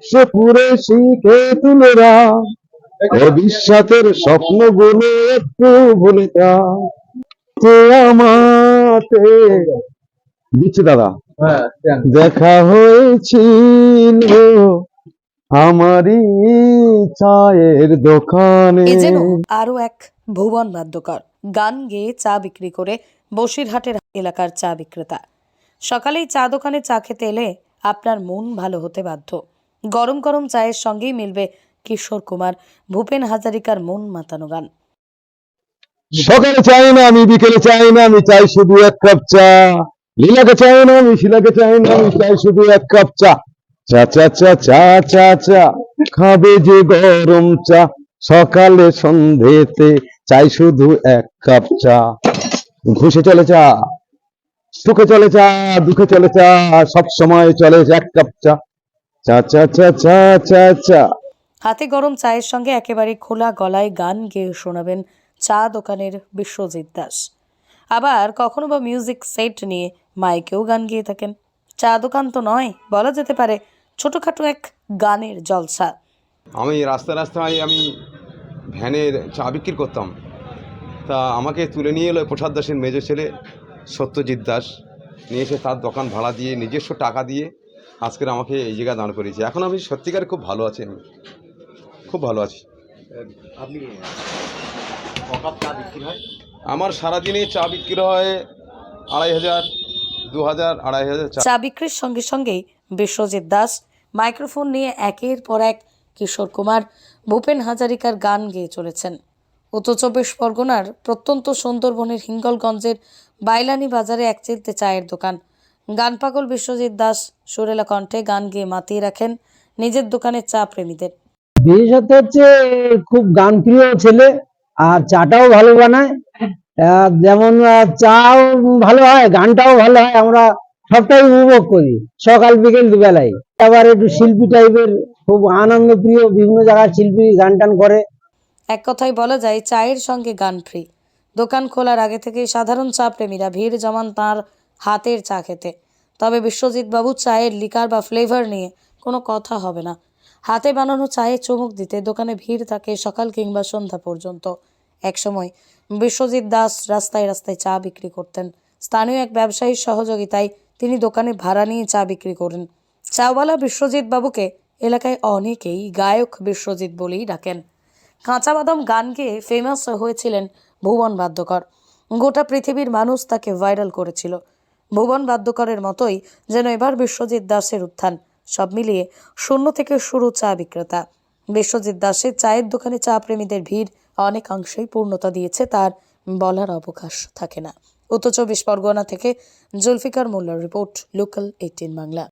সে পুরে শিখে তুলেরা ভবিষ্যতের স্বপ্নগুলো একটু ভুলে যা যে আমাতে দিচ্ছি দাদা দেখা হয়েছিল আমারই চায়ের দোকানে। এ যেন আরো এক ভুবন বাদ্যকর, গান গেয়ে চা বিক্রি করে বসিরহাটের এলাকার চা বিক্রেতা। সকালেই চা দোকানে চা খেতে এলে আপনার মন ভালো হতে বাধ্য। গরম গরম চায়ের সঙ্গেই মিলবে কিশোর কুমার, ভূপেন হাজারিকার মন মাতানো গান। সকালে চাই না আমি, বিকেলে চাই না আমি, চাই শুধু এক কাপ চা। লীলাকে চাই না আমি, শিলাকে চাই না আমি, চাই শুধু এক কাপ চা। চা চা চা চা চা চা খাবে যে গরম চা, সকালে সন্ধেতে চাই শুধু এক কাপ চা। ঘুষে চলে চা, সুখে চলে চা, দুঃখে চলে চা, সব সময় চলে এক কাপ চা। চা চা চা চা চা চা। হাতে গরম চায়ের সঙ্গে একেবারে খোলা গলায় গান গেয়ে শোনাবেন চা দোকানের বিশ্বজিৎ দাস। আবার কখনো বা মিউজিক সেট নিয়ে মাইকেও গান গেয়ে থাকেন। চা দোকান তো নয়, বলা যেতে পারে ছোটখাটো এক গানের জলসা। আমি রাস্তায় আমি ভ্যানের চা বিক্রি করতাম। তা আমাকে তুলে নিয়ে এলো প্রসাদ দাসের মেজো ছেলে সত্যজিৎ দাস, নিয়ে এসে তার দোকান ভাড়া দিয়ে নিজস্ব টাকা দিয়ে আজকের আমাকে এই জায়গায় দাঁড় করিয়েছে। এখন আমি সত্যিকার খুব ভালো আছি, আমি খুব ভালো আছি। আপনি ককাপ চা বিক্রি হয়? আমার সারাদিনে চা বিক্রি হয় 2500, 2000, 2500 চা বিক্রির সঙ্গে সঙ্গেই বিশ্বজিৎ দাস মাইক্রোফোন নিয়ে একের পর এক কিশোর কুমার, ভূপেন হাজারিকার গান গেয়ে চলেছেন। উত্তর চব্বিশ পরগনার প্রত্যন্ত সুন্দরবনের হিঙ্গলগঞ্জের বাইলানি বাজারে এক চিলতে চায়ের দোকান। গান পাগল বিশ্বজিৎ দাস সুরেলা কণ্ঠে গান গেয়ে মাতিয়ে রাখেন নিজের দোকানের চা প্রেমীদের। বিশেষত হচ্ছে খুব গান প্রিয় ছেলে, আর চাটাও ভালো বানায়। যেমন চাও ভালো হয়, গানটাও ভালো হয়, আমরা সবটাই উপভোগ করি সকাল বিকেল দুবেলায়। আবার একটু শিল্পী টাইপের, খুব আনন্দ প্রিয়, বিভিন্ন জায়গায় শিল্পী গান টান করে। এক কথায় বলা যায় চায়ের সঙ্গে গান ফ্রি। দোকান খোলার আগে থেকেই সাধারণ চা প্রেমীরা ভিড় জমান তাঁর হাতের চা খেতে। তবে বিশ্বজিৎ বাবু চায়ের লিকার বা ফ্লেভার নিয়ে কোনো কথা হবে না। হাতে বানানো চায়ে চুমুক দিতে দোকানে ভিড় থাকে সকাল কিংবা সন্ধ্যা পর্যন্ত। একসময় বিশ্বজিৎ দাস রাস্তায় রাস্তায় চা বিক্রি করতেন। স্থানীয় এক ব্যবসায়ীর সহযোগিতায় তিনি দোকানে ভাড়া নিয়ে চা বিক্রি করেন। চাওয়ালা বিশ্বজিৎ বাবুকে এলাকায় অনেকেই গায়ক বিশ্বজিৎ বলেই ডাকেন। কাঁচা বাদাম গান গেয়ে ফেমাস হয়েছিলেন ভুবন বাদ্যকর। গোটা পৃথিবীর মানুষ তাকে ভাইরাল করেছিল। ভুবন বাদ্যকরের মতোই যেন এবার বিশ্বজিৎ দাসের উত্থান। সব মিলিয়ে শূন্য থেকে শুরু চা বিক্রেতা। বিশ্বজিৎ দাসের চায়ের দোকানে চা প্রেমীদের ভিড় অনেকাংশেই পূর্ণতা দিয়েছে, তার বলার অবকাশ থাকে না। উত্তর চব্বিশ পরগনা থেকে জুলফিকার মোল্লার রিপোর্ট, লোকাল 18 বাংলা।